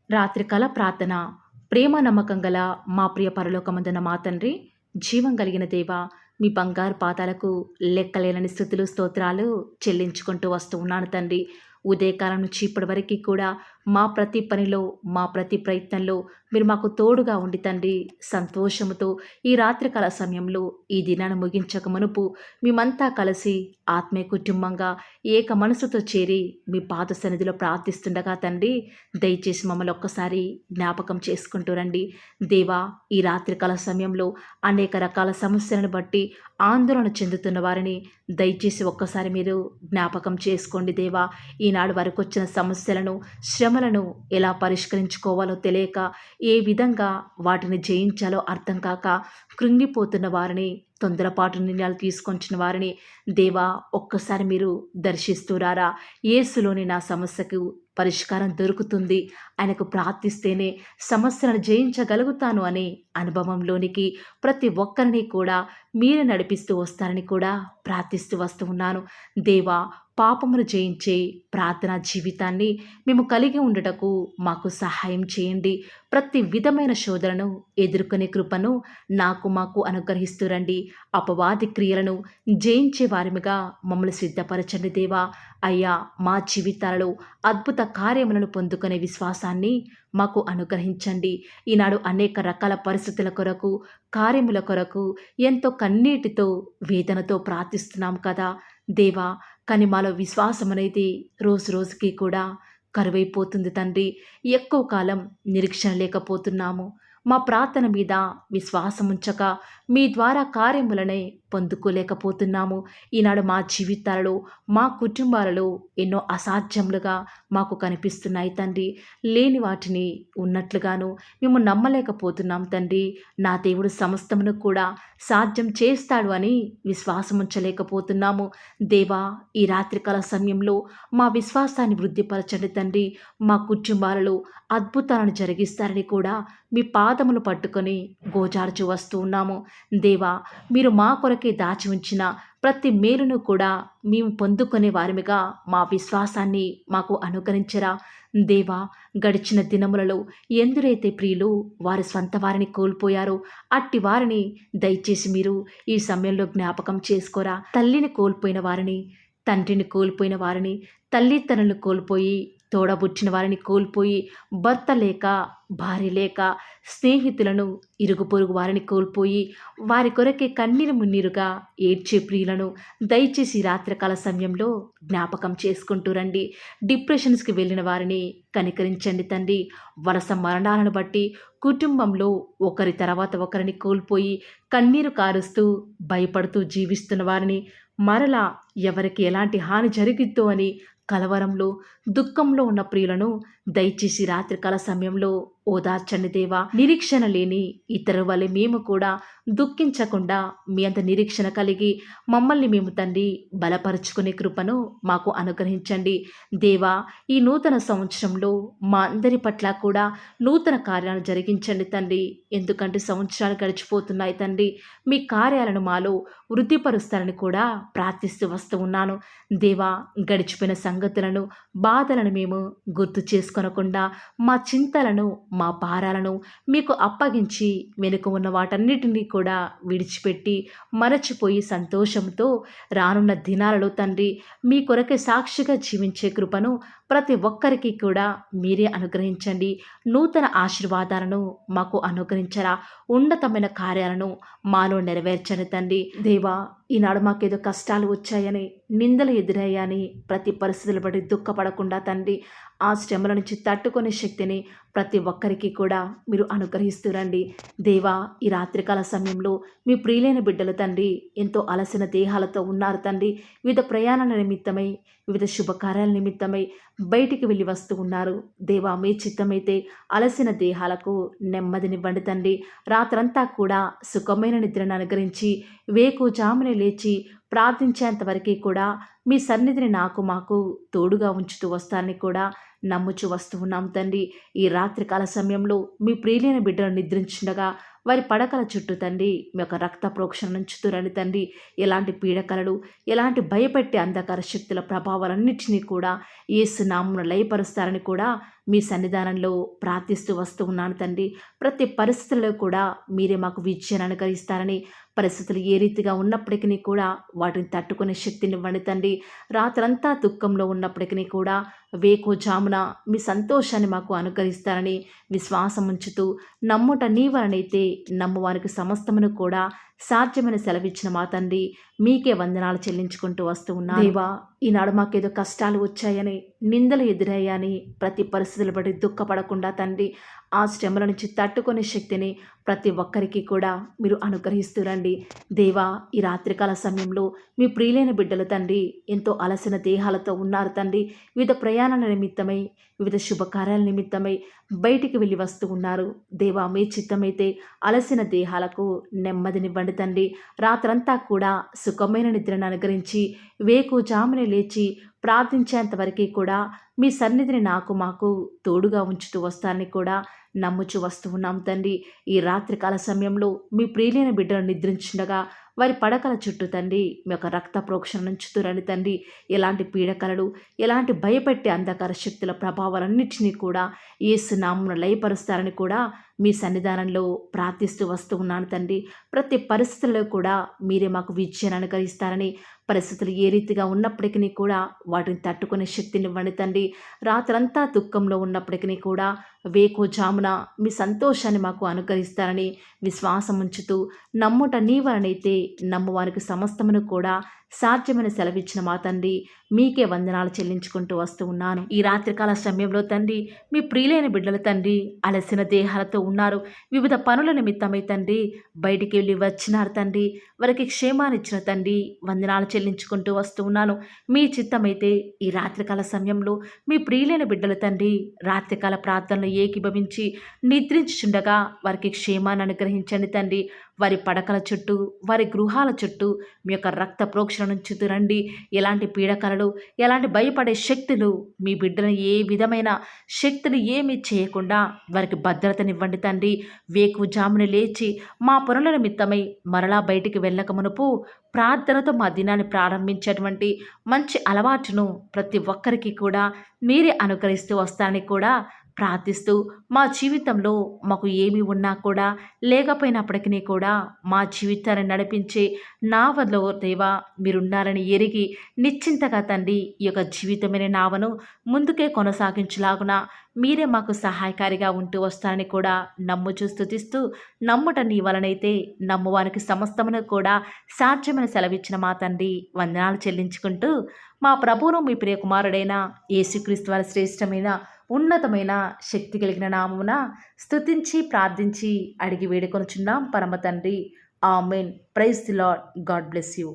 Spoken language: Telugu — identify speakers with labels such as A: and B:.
A: రాత్రికాల ప్రార్థన. ప్రేమ నమ్మకం గల మా ప్రియ పరలోకమందున్న మా తండ్రి, జీవం కలిగిన దేవా, మీ బంగారు పాదాలకు లెక్కలేనన్ని స్తుతులు, స్తోత్రాలు చెల్లించుకుంటూ వస్తూ ఉన్నాను తండ్రి. ఉదయకాలం నుంచి ఇప్పటి వరకి కూడా మా ప్రతి పనిలో, మా ప్రతి ప్రయత్నంలో మీరు మాకు తోడుగా ఉండి తండ్రి, సంతోషముతో ఈ రాత్రికాల సమయంలో ఈ దినాన్ని ముగించక మునుపు మేమంతా కలిసి ఆత్మీయ కుటుంబంగా ఏక మనసుతో చేరి మీ పాద సన్నిధిలో ప్రార్థిస్తుండగా తండ్రి, దయచేసి మమ్మల్ని ఒక్కసారి జ్ఞాపకం చేసుకుంటూ రండి. దేవా, ఈ రాత్రికాల సమయంలో అనేక రకాల సమస్యలను బట్టి ఆందోళన చెందుతున్న వారిని దయచేసి ఒక్కసారి మీరు జ్ఞాపకం చేసుకోండి దేవా. ఈనాడు వరకు వచ్చిన సమస్యలను, శ్రమలను ఎలా పరిష్కరించుకోవాలో తెలియక, ఏ విధంగా వాటిని జయించాలో అర్థం కాక కృంగిపోతున్న వారిని, తొందరపాటు నిర్ణయాలు తీసుకొంచిన వారిని దేవా ఒక్కసారి మీరు దర్శిస్తూరారా. యేసులోని నా సమస్యకు పరిష్కారం దొరుకుతుంది, ఆయనకు ప్రార్థిస్తేనే సమస్యలను జయించగలుగుతాను అనే అనుభవంలోనికి ప్రతి ఒక్కరిని కూడా మీరు నడిపిస్తూ వస్తారని కూడా ప్రార్థిస్తూ వస్తూ ఉన్నాను. దేవా, పాపమును జయించే ప్రార్థనా జీవితాన్ని మేము కలిగి ఉండటకు మాకు సహాయం చేయండి. ప్రతి విధమైన శోధనను ఎదుర్కొనే కృపను మాకు అనుగ్రహిస్తూ రండి. అపవాది క్రియలను జయించే వారిగా మమ్మల్ని సిద్ధపరచండి దేవా. అయ్యా, మా జీవితాలలో అద్భుత కార్యములను పొందుకునే విశ్వాసాన్ని మాకు అనుగ్రహించండి. ఈనాడు అనేక రకాల పరిస్థితుల కొరకు, కార్యముల కొరకు ఎంతో కన్నీటితో, వేదనతో ప్రార్థిస్తున్నాం కదా దేవా. కానీ మాలో విశ్వాసం అనేది రోజు రోజుకి కూడా కరువైపోతుంది తండ్రి. ఎక్కువ కాలం నిరీక్షణ లేకపోతున్నాము. మా ప్రార్థన మీద విశ్వాసం ఉంచక మీ ద్వారా కార్యములనే పొందుకోలేకపోతున్నాము. ఈనాడు మా జీవితాలలో, మా కుటుంబాలలో ఎన్నో అసాధ్యములుగా మాకు కనిపిస్తున్నాయి తండ్రి. లేని వాటిని ఉన్నట్లుగాను మేము నమ్మలేకపోతున్నాం తండ్రి. నా దేవుడు సమస్తమును కూడా సాధ్యం చేస్తాడు అని విశ్వాసం ఉంచలేకపోతున్నాము. దేవా, ఈ రాత్రికాల సమయంలో మా విశ్వాసాన్ని వృద్ధిపరచండి తండ్రి. మా కుటుంబాలలో అద్భుతాలను జరిగిస్తారని కూడా మీ పాదములు పట్టుకొని గోజార్చు వస్తూ ఉన్నాము. దేవా, మీరు మా కొరకే దాచి ఉంచిన ప్రతి మేలును కూడా మేము పొందుకునే వారిగా మా విశ్వాసాన్ని మాకు అనుకరించరా. దేవా, గడిచిన దినములలో ఎందరైతే ప్రియులు వారి స్వంత వారిని కోల్పోయారో అట్టి వారిని దయచేసి మీరు ఈ సమయంలో జ్ఞాపకం చేసుకోరా. తల్లిని కోల్పోయిన వారిని, తండ్రిని కోల్పోయిన వారిని, తల్లిదండ్రులను కోల్పోయి తోడబుట్టిన వారిని కోల్పోయి, భర్త లేక, భార్య లేక, స్నేహితులను, ఇరుగు పొరుగు వారిని కోల్పోయి వారి కొరకే కన్నీరు మున్నీరుగా ఏడ్చే ప్రియులను దయచేసి రాత్రికాల సమయంలో జ్ఞాపకం చేసుకుంటూ రండి. డిప్రెషన్స్కి వెళ్ళిన వారిని కనికరించండి తండ్రి. వలస మరణాలను బట్టి కుటుంబంలో ఒకరి తర్వాత ఒకరిని కోల్పోయి కన్నీరు కారుస్తూ భయపడుతూ జీవిస్తున్న వారిని, మరలా ఎవరికి ఎలాంటి హాని జరిగిద్దో అని కలవరంలో, దుఃఖంలో ఉన్న ప్రియులను దయచేసి రాత్రికాల సమయంలో ఓదార్చండి దేవా. నిరీక్షణ లేని ఇతరు వలె మేము కూడా దుఃఖించకుండా మీ అంత నిరీక్షణ కలిగి మమ్మల్ని మేము తండ్రి బలపరుచుకునే కృపను మాకు అనుగ్రహించండి దేవా. ఈ నూతన సంవత్సరంలో మా అందరి పట్ల కూడా నూతన కార్యాలను జరిగించండి తండ్రి. ఎందుకంటే సంవత్సరాలు గడిచిపోతున్నాయి తండ్రి. మీ కార్యాలను మాలో వృద్ధిపరుస్తారని కూడా ప్రార్థిస్తూ వస్తూ ఉన్నాను దేవా. గడిచిపోయిన సంగతులను, బాధలను మేము గుర్తు చేసుకొనకుండా మా చింతలను, మా భారాలను మీకు అప్పగించి వెనుక ఉన్న వాటన్నిటినీ కూడా విడిచిపెట్టి మరచిపోయి సంతోషంతో రానున్న దినాలలో తండ్రి మీ కొరకే సాక్షిగా జీవించే కృపను ప్రతి ఒక్కరికి కూడా మీరే అనుగ్రహించండి. నూతన ఆశీర్వాదాలను మాకు అనుగ్రహించరా. ఉన్నతమైన కార్యాలను మాలో నెరవేర్చని తండ్రి. దేవా, ఈనాడు మాకేదో కష్టాలు వచ్చాయని, నిందలు ఎదురయ్యాయని ప్రతి పరిస్థితులు బట్టి దుఃఖపడకుండా తండ్రి ఆ శ్రమల నుంచి తట్టుకునే శక్తిని ప్రతి ఒక్కరికి కూడా మీరు అనుగ్రహిస్తూ రండి దేవా. ఈ రాత్రికాల సమయంలో మీ ప్రియులైన బిడ్డలు తండ్రి ఎంతో అలసిన దేహాలతో ఉన్నారు తండ్రి. వివిధ ప్రయాణాల నిమిత్తమై, వివిధ శుభకార్యాల నిమిత్తమై బయటికి వెళ్ళి వస్తూ ఉన్నారు దేవా. మీ చిత్తమైతే అలసిన దేహాలకు నెమ్మదినివ్వండి తండ్రి. రాత్రంతా కూడా సుఖమైన నిద్రను అనుగ్రహించి వేకుజామునే లేచి ప్రార్థించేంత వరకు కూడా మీ సన్నిధిని మాకు తోడుగా ఉంచుతూ వస్తారని కూడా నమ్ముచు వస్తూ ఉన్నాం తండ్రి. ఈ రాత్రికాల సమయంలో మీ ప్రియులైన బిడ్డలు నిద్రించుండగా వారి పడకల చుట్టూ తండ్రి మీ యొక్క రక్త ప్రోక్షణ ఉంచుతురండి తండ్రి. ఎలాంటి పీడకలలు, ఎలాంటి భయపెట్టే అంధకార శక్తుల ప్రభావాలన్నింటినీ కూడా యేసు నామమున లయపరుస్తారని కూడా మీ సన్నిధానంలో ప్రార్థిస్తూ వస్తూ ఉన్నాను తండ్రి. ప్రతి పరిస్థితుల్లో కూడా మీరే మాకు విజయాన్ని అనుగ్రహిస్తారని, పరిస్థితులు ఏ రీతిగా ఉన్నప్పటికీ కూడా వాటిని తట్టుకునే శక్తినివ్వండి తండ్రి. రాత్రంతా దుఃఖంలో ఉన్నప్పటికీ కూడా వేకువజామున మీ సంతోషాన్ని మాకు అనుగ్రహిస్తారని విశ్వాసం ఉంచుతూ, నమ్ముట నీ వలనైతే నమ్మువానికి సమస్తమును కూడా సాధ్యమని సెలవిచ్చిన మా తండ్రి, మీకే వందనాలు చెల్లించుకుంటూ వస్తూ ఉన్నాను. దేవా, ఈనాడు మాకేదో కష్టాలు వచ్చాయని, నిందలు ఎదురయ్యాయని ప్రతి పరిస్థితులు బట్టి దుఃఖపడకుండా తండ్రి, ఆ శ్రమల నుంచి తట్టుకునే శక్తిని ప్రతి ఒక్కరికి కూడా మీరు అనుగ్రహిస్తూ రండి. దేవా, ఈ రాత్రికాల సమయంలో మీ ప్రియులైన బిడ్డలు తండ్రి ఎంతో అలసిన దేహాలతో ఉన్నారు తండ్రి. వివిధ ప్రయాణాల నిమిత్తమై, వివిధ శుభకార్యాల నిమిత్తమై బయటికి వెళ్ళి వస్తూ ఉన్నారు. దేవా, మీ చిత్తమైతే అలసిన దేహాలకు నెమ్మదినివ్వండి తండ్రి. రాత్రంతా కూడా సుఖమైన నిద్రను అనుగ్రహించి వేకువజామునే లేచి ప్రార్థించేంత వరకు కూడా మీ సన్నిధిని మాకు తోడుగా ఉంచుతూ వస్తారని కూడా నమ్ముచు వస్తూ ఉన్నాం తండ్రి. ఈ రాత్రికాల సమయంలో మీ ప్రియులైన బిడ్డలు నిద్రించుండగా వారి పడకల చుట్టూ తండ్రి మీ యొక్క రక్త ప్రోక్షణ నుంచుతురండి తండ్రి. ఎలాంటి పీడకలలు, ఎలాంటి భయపెట్టే అంధకార శక్తుల ప్రభావాలన్నింటినీ కూడా యేసు నామమున లయపరుస్తారని కూడా మీ సన్నిధానంలో ప్రార్థిస్తూ వస్తూ ఉన్నాను తండ్రి. ప్రతి పరిస్థితుల్లో కూడా మీరే మాకు విజయాన్ని అనుగ్రహిస్తారని, పరిస్థితులు ఏ రీతిగా ఉన్నప్పటికీ కూడా వాటిని తట్టుకునే శక్తినివ్వండి తండ్రి. రాత్రంతా దుఃఖంలో ఉన్నప్పటికీ కూడా వేకువజామున మీ సంతోషాన్ని మాకు అనుగ్రహిస్తారని విశ్వాసం ఉంచుతూ, నమ్ముట నీ వలనైతే నమ్మువారికి సమస్తమును కూడా సాధ్యమని సెలవిచ్చిన మా తండ్రి, మీకే వందనాలు చెల్లించుకుంటూ వస్తూ ఉన్నాను. ఈ రాత్రికాల సమయంలో తండ్రి, మీ ప్రియులైన బిడ్డలు తండ్రి అలసిన దేహాలతో ఉన్నారు. వివిధ పనుల నిమిత్తమై తండ్రి బయటికి వెళ్ళి వచ్చినారు తండ్రి. వారికి క్షేమాన్ని ఇచ్చిన తండ్రి వందనాలు చెల్లించుకుంటూ వస్తూ ఉన్నాను. మీ చిత్తమైతే ఈ రాత్రికాల సమయంలో మీ ప్రియులైన బిడ్డలు తండ్రి రాత్రికాల ప్రార్థనలు ఏకీభవించి నిద్రించుచుండగా వారికి క్షేమాన్ని అనుగ్రహించండి తండ్రి. వారి పడకల చుట్టూ, వారి గృహాల చుట్టూ మీ యొక్క రక్త ప్రోక్షణ నుంచి రండి. ఎలాంటి పీడకలలు, ఎలాంటి భయపడే శక్తులు, మీ బిడ్డను ఏ విధమైన శక్తులు ఏమీ చేయకుండా వారికి భద్రతనివ్వండి తండ్రి. వేకువజామున లేచి మా పనుల నిమిత్తమై మరలా బయటికి వెళ్ళక మునుపు ప్రార్థనతో మా దినాన్ని ప్రారంభించేటువంటి మంచి అలవాటును ప్రతి ఒక్కరికి కూడా మీరే అనుకరిస్తూ వస్తారని కూడా ప్రార్థిస్తూ, మా జీవితంలో మాకు ఏమి ఉన్నా కూడా లేకపోయినప్పటికీ కూడా మా జీవితాన్ని నడిపించే నావలో దేవా మీరున్నారని ఎరిగి నిశ్చింతగా తండ్రి ఈ యొక్క జీవితమైన నావను ముందుకే కొనసాగించులాగున మీరే మాకు సహాయకారిగా ఉంటూ వస్తారని కూడా నమ్ముచూ స్తుతిస్తూ, నమ్ముట నీ వలనైతే నమ్మువానికి సమస్తమును కూడా సాధ్యమని సెలవిచ్చిన మా తండ్రి వందనాలు చెల్లించుకుంటూ, మా ప్రభువును మీ ప్రియకుమారుడైన యేసుక్రీస్తు వారి శ్రేష్టమైన ఉన్నతమైన శక్తి కలిగిన నామమున స్తుతించి ప్రార్థించి అడిగి వేడుకొనుచున్నాం పరమ తండ్రి. Amen. Praise the Lord. God bless you.